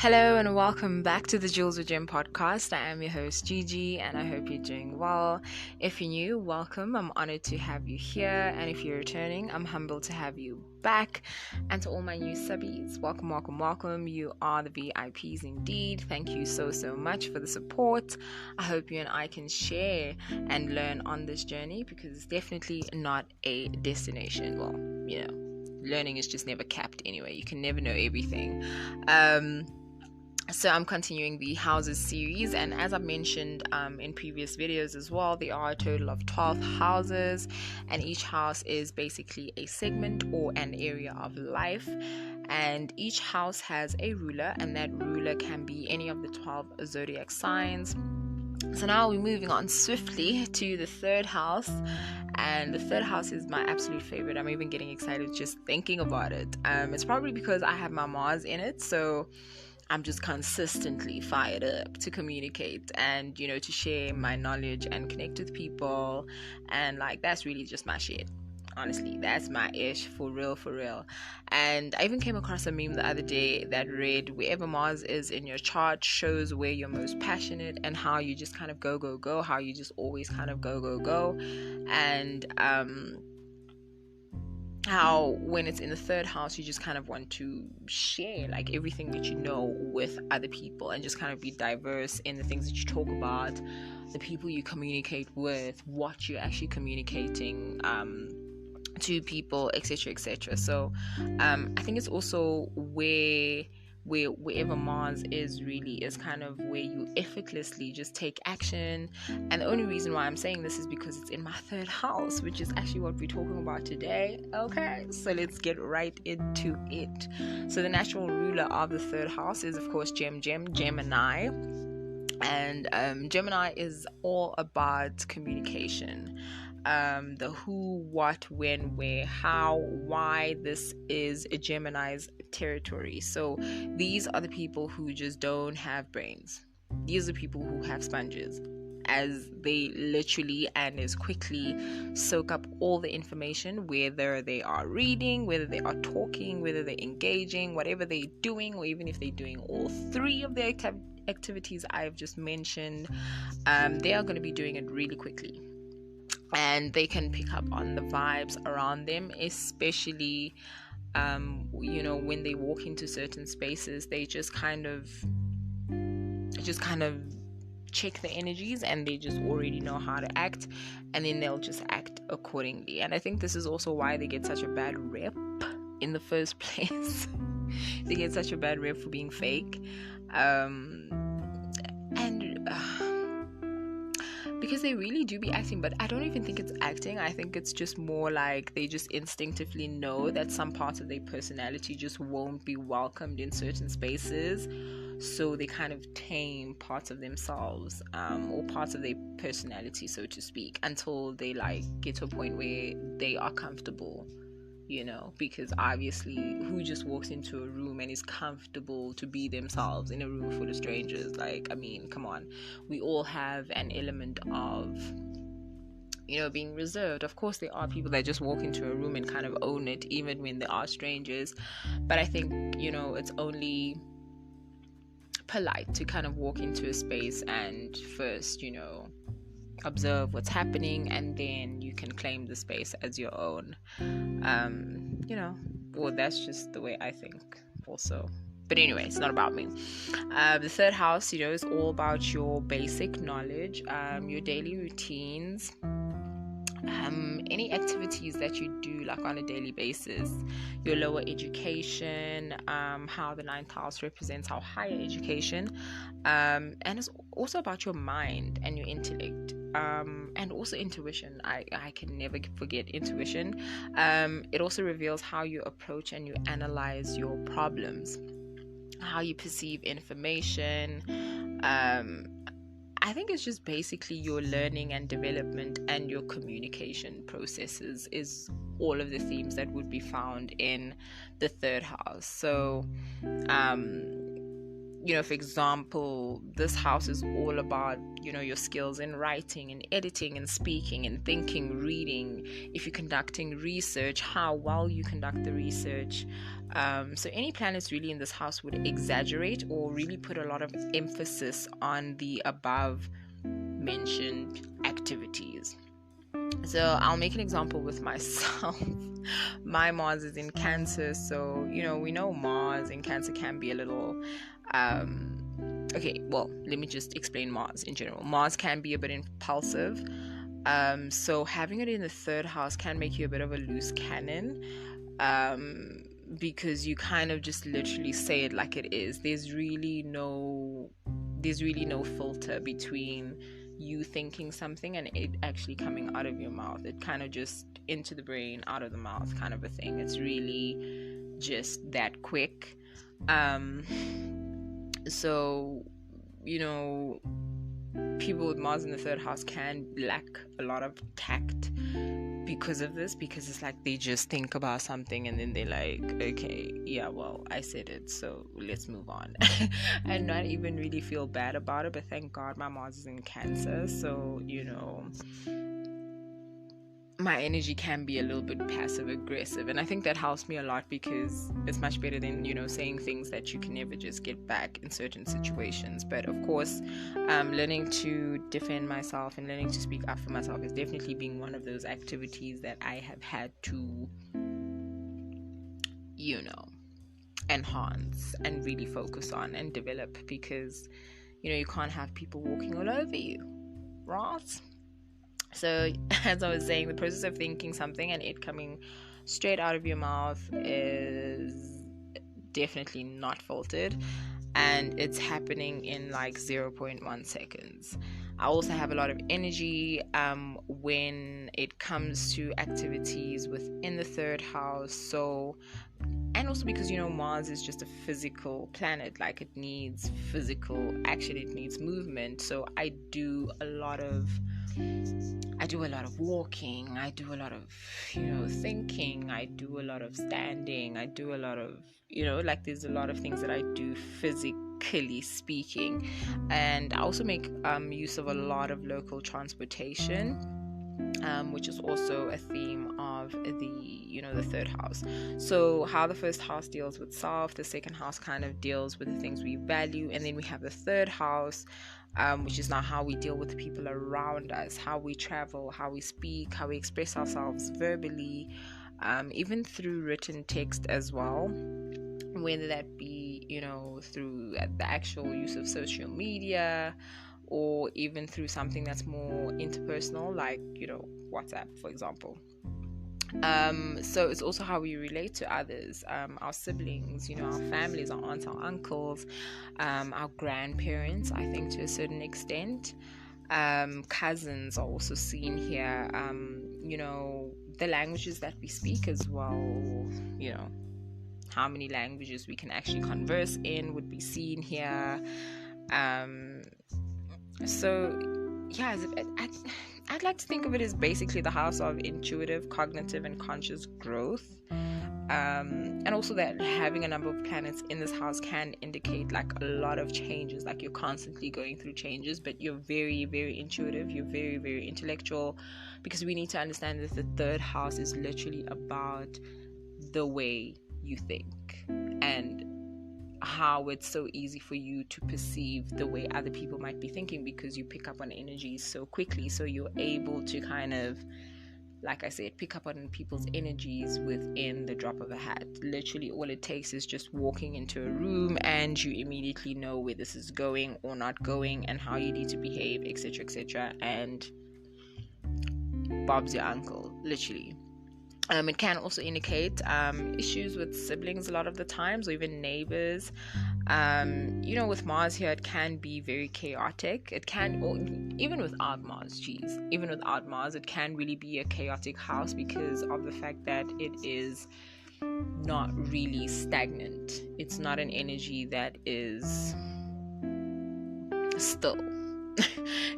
Hello and welcome back to the Jules with Gem podcast. I am your host GiGi and I hope you're doing well. If you're new, welcome. I'm honored to have you here, and if you're returning, I'm humbled to have you back. And to all my new subbies, welcome. You are the VIPs indeed. Thank you so much for the support. I hope you and I can share and learn on this journey, because it's definitely not a destination. Well, learning is just never capped anyway. You can never know everything. So I'm continuing the houses series, and as I mentioned in previous videos as well, there are a total of 12 houses, and each house is basically a segment or an area of life, and each house has a ruler, and that ruler can be any of the 12 zodiac signs. So now we're moving on swiftly to the third house, and the third house is my absolute favorite. I'm even getting excited just thinking about it. It's probably because I have my Mars in it, so I'm just consistently fired up to communicate and, to share my knowledge and connect with people. And that's really just my shit. Honestly, that's my ish, for real. And I even came across a meme the other day that read, wherever Mars is in your chart shows where you're most passionate and how you just kind of go, how you just always kind of go. And, how when it's in the third house, you just kind of want to share everything that you know with other people, and just kind of be diverse in the things that you talk about, the people you communicate with, what you're actually communicating to people, etc. So I think it's also wherever Mars is really is kind of where you effortlessly just take action. And the only reason why I'm saying this is because it's in my third house, which is actually what we're talking about today. Okay, so let's get right into it. So the natural ruler of the third house is, of course, Gemini. And Gemini is all about communication. The who, what, when, where, how, why. This is a Gemini's territory. So these are the people who just don't have brains. These are people who have sponges, as they literally and as quickly soak up all the information, whether they are reading, whether they are talking, whether they're engaging, whatever they're doing, or even if they're doing all three of the activities I've just mentioned, they are going to be doing it really quickly. And they can pick up on the vibes around them, especially when they walk into certain spaces. They just kind of check the energies, and they just already know how to act, and then they'll just act accordingly. And I think this is also why they get such a bad rep in the first place. They get such a bad rep for being fake, because they really do be acting, but I don't even think it's acting. I think it's just more like they just instinctively know that some parts of their personality just won't be welcomed in certain spaces, so they kind of tame parts of themselves, or parts of their personality, so to speak, until they get to a point where they are comfortable, because obviously who just walks into a room and is comfortable to be themselves in a room full of strangers? Come on. We all have an element of being reserved. Of course, there are people that just walk into a room and kind of own it, even when there are strangers. But I think it's only polite to kind of walk into a space and first observe what's happening, and then you can claim the space as your own. Well, that's just the way I think also. But anyway, it's not about me. The third house, is all about your basic knowledge, your daily routines, any activities that you do on a daily basis, your lower education, how the ninth house represents our higher education, and it's also about your mind and your intellect, and also intuition. I can never forget intuition. It also reveals how you approach and you analyze your problems, how you perceive information. I think it's just basically your learning and development and your communication processes is all of the themes that would be found in the third house. So for example, this house is all about, your skills in writing and editing and speaking and thinking, reading. If you're conducting research, how well you conduct the research. So any planets really in this house would exaggerate or really put a lot of emphasis on the above mentioned activities. So I'll make an example with myself. My Mars is in Cancer, so we know Mars in Cancer can be a little okay, well, let me just explain Mars in general. Mars can be a bit impulsive, so having it in the third house can make you a bit of a loose cannon, because you kind of just literally say it like it is. There's really no filter between you thinking something and it actually coming out of your mouth. It kind of just into the brain, out of the mouth kind of a thing. It's really just that quick. So people with Mars in the third house can lack a lot of tact because of this, because it's like they just think about something and then they're like, okay, yeah, well, I said it, so let's move on. And not even really feel bad about it. But thank God my Mars is in Cancer, so my energy can be a little bit passive aggressive, and I think that helps me a lot, because it's much better than saying things that you can never just get back in certain situations. But of course, learning to defend myself and learning to speak up for myself is definitely being one of those activities that I have had to enhance and really focus on and develop, because you can't have people walking all over you, right? So as I was saying, the process of thinking something and it coming straight out of your mouth is definitely not filtered, and it's happening in like 0.1 seconds. I also have a lot of energy when it comes to activities within the third house. So, and also because Mars is just a physical planet, like it needs physical action, it needs movement. So I do a lot of walking, I do a lot of thinking, I do a lot of standing, I do a lot of there's a lot of things that I do physically speaking. And I also make use of a lot of local transportation, which is also a theme of the third house. So how the first house deals with self, the second house kind of deals with the things we value, and then we have the third house, which is now how we deal with the people around us, how we travel, how we speak, how we express ourselves verbally, even through written text as well, whether that be through the actual use of social media, or even through something that's more interpersonal, like WhatsApp, for example. So it's also how we relate to others, our siblings, our families, our aunts, our uncles, our grandparents, I think to a certain extent. Cousins are also seen here. The languages that we speak as well, how many languages we can actually converse in would be seen here. So yeah, I'd like to think of it as basically the house of intuitive, cognitive, and conscious growth. And also that having a number of planets in this house can indicate like a lot of changes, like you're constantly going through changes, but you're very, very intuitive, you're very, very intellectual, because we need to understand that the third house is literally about the way you think and how it's so easy for you to perceive the way other people might be thinking, because you pick up on energies so quickly. So you're able to kind of, like I said, pick up on people's energies within the drop of a hat. Literally all it takes is just walking into a room and you immediately know where this is going or not going and how you need to behave, etc., etc. And Bob's your uncle, literally. It can also indicate issues with siblings a lot of the times, or even neighbors. With Mars here, it can be very chaotic. It can, or even without Mars, it can really be a chaotic house because of the fact that it is not really stagnant. It's not an energy that is still.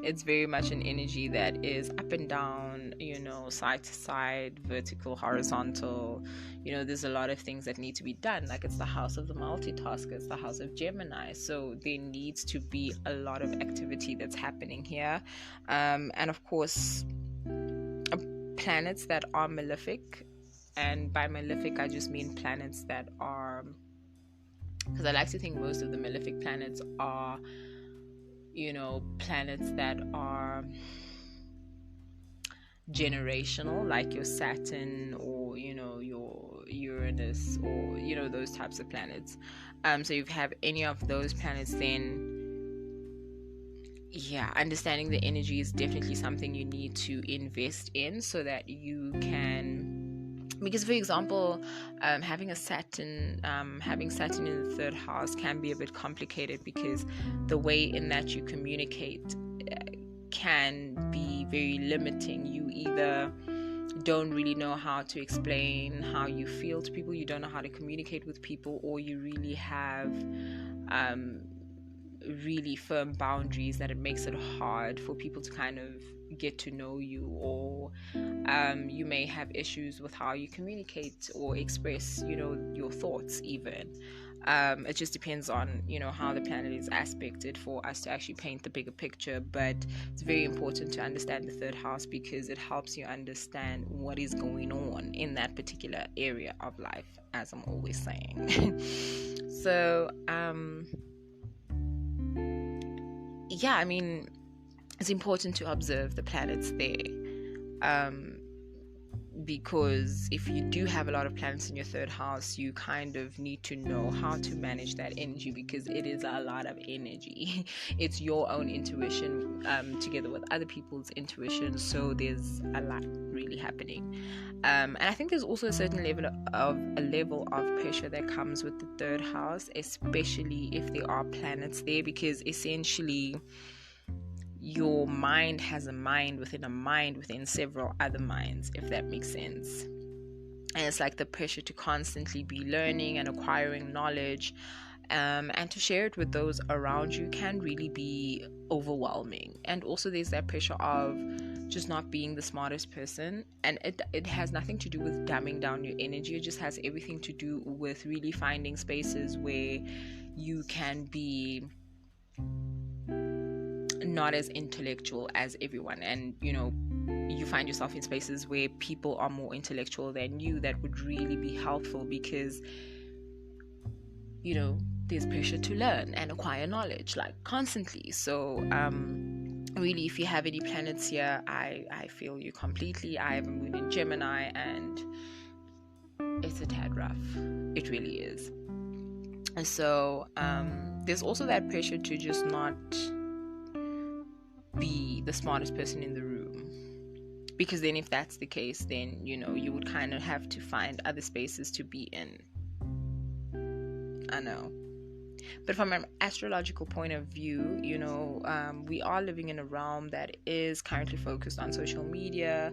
It's very much an energy that is up and down. down, side to side, vertical, horizontal. There's a lot of things that need to be done. Like, it's the house of the multitasker, it's the house of Gemini. So there needs to be a lot of activity that's happening here. And of course, planets that are malefic, and by malefic I just mean planets that are, because I like to think most of the malefic planets are, planets that are generational, like your Saturn, or your Uranus, or those types of planets. So if you have any of those planets, then understanding the energy is definitely something you need to invest in, so that you can, because for example, having Saturn in the third house can be a bit complicated, because the way in that you communicate can be very limiting. You either don't really know how to explain how you feel to people, you don't know how to communicate with people, or you really have really firm boundaries that it makes it hard for people to kind of get to know you, or you may have issues with how you communicate or express your thoughts even. It just depends on how the planet is aspected for us to actually paint the bigger picture. But it's very important to understand the third house, because it helps you understand what is going on in that particular area of life, as I'm always saying. So I mean, it's important to observe the planets there, because if you do have a lot of planets in your third house, you kind of need to know how to manage that energy, because it is a lot of energy. It's your own intuition together with other people's intuition, so there's a lot really happening. And I think there's also a certain level of pressure that comes with the third house, especially if there are planets there, because essentially your mind has a mind within several other minds, if that makes sense. And it's like the pressure to constantly be learning and acquiring knowledge, and to share it with those around you can really be overwhelming. And also there's that pressure of just not being the smartest person, and it has nothing to do with dumbing down your energy. It just has everything to do with really finding spaces where you can be not as intellectual as everyone, and you find yourself in spaces where people are more intellectual than you. That would really be helpful, because there's pressure to learn and acquire knowledge, like, constantly. So really, if you have any planets here, I feel you completely. I have a moon in Gemini, and it's a tad rough. It really is. And so there's also that pressure to just not be the smartest person in the room, because then if that's the case, then you would kind of have to find other spaces to be in. I know, but from an astrological point of view, we are living in a realm that is currently focused on social media,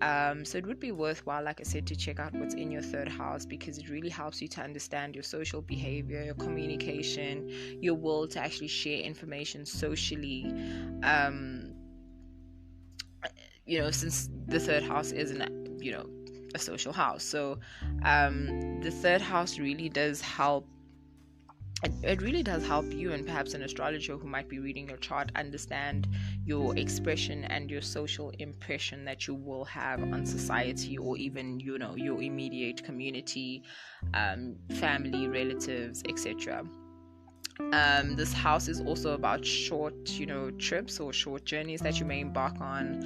so it would be worthwhile, like I said, to check out what's in your third house, because it really helps you to understand your social behavior, your communication, your will to actually share information socially, since the third house isn't a social house. So the third house really does help. It really does help you, and perhaps an astrologer who might be reading your chart, understand your expression and your social impression that you will have on society, or even your immediate community, family, relatives, etc. This house is also about short trips or short journeys that you may embark on,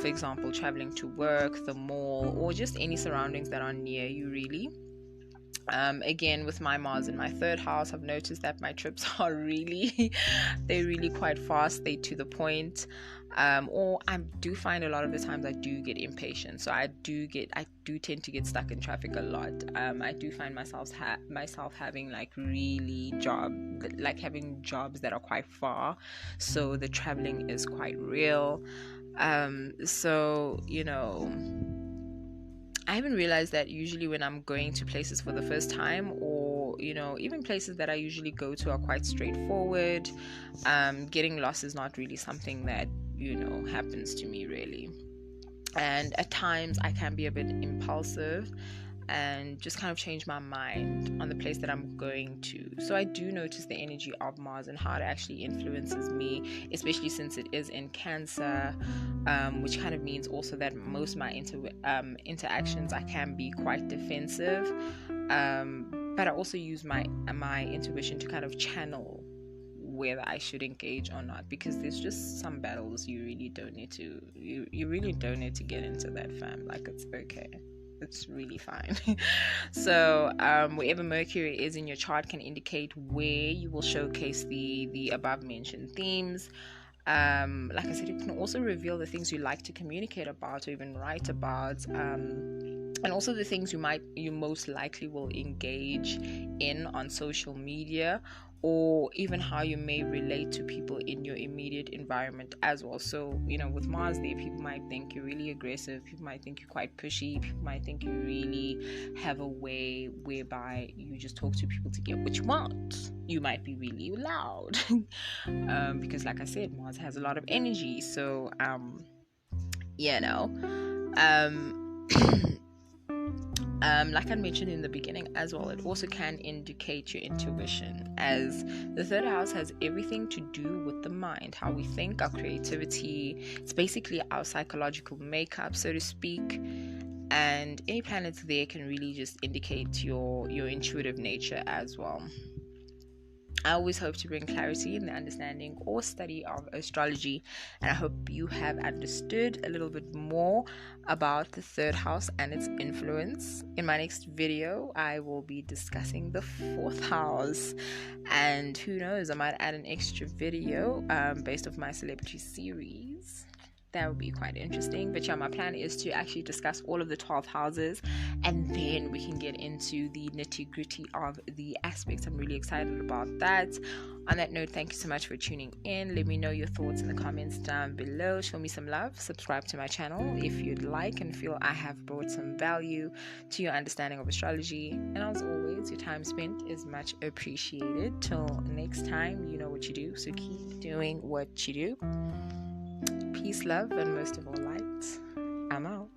for example, traveling to work, the mall, or just any surroundings that are near you, really. Again, with my Mars in my third house, I've noticed that my trips are they're really quite fast, they're to the point, or I do find a lot of the times I do get impatient, so I do tend to get stuck in traffic a lot. I do find myself having having jobs that are quite far, so the traveling is quite real. So I haven't realized that usually when I'm going to places for the first time, or even places that I usually go to are quite straightforward. Getting lost is not really something that happens to me, really. and at times I can be a bit impulsive and just kind of change my mind on the place that I'm going to. So I do notice the energy of Mars and how it actually influences me, especially since it is in Cancer, which kind of means also that most of my interactions I can be quite defensive, but I also use my intuition to kind of channel whether I should engage or not, because there's just some battles you really don't need to you really don't need to get into that, fam. Like, it's okay, it's really fine. So wherever Mercury is in your chart can indicate where you will showcase the above mentioned themes. Like I said, it can also reveal the things you like to communicate about or even write about, and also the things you most likely will engage in on social media, or even how you may relate to people in your immediate environment as well. So, with Mars there, people might think you're really aggressive, people might think you're quite pushy, people might think you really have a way whereby you just talk to people to get what you want. You might be really loud because, like I said, Mars has a lot of energy. So like I mentioned in the beginning as well, it also can indicate your intuition, as the third house has everything to do with the mind, how we think, our creativity. It's basically our psychological makeup, so to speak, and any planets there can really just indicate your intuitive nature as well. I always hope to bring clarity in the understanding or study of astrology, and I hope you have understood a little bit more about the third house and its influence. In my next video, I will be discussing the fourth house, and who knows, I might add an extra video based off my celebrity series. That would be quite interesting. But yeah, my plan is to actually discuss all of the 12 houses, and then we can get into the nitty-gritty of the aspects. I'm really excited about that. On that note, thank you so much for tuning in. Let me know your thoughts in the comments down below. Show me some love. Subscribe to my channel if you'd like and feel I have brought some value to your understanding of astrology. And as always, your time spent is much appreciated. Till next time, you know what you do, so keep doing what you do. Peace, love, and most of all, light. I'm out.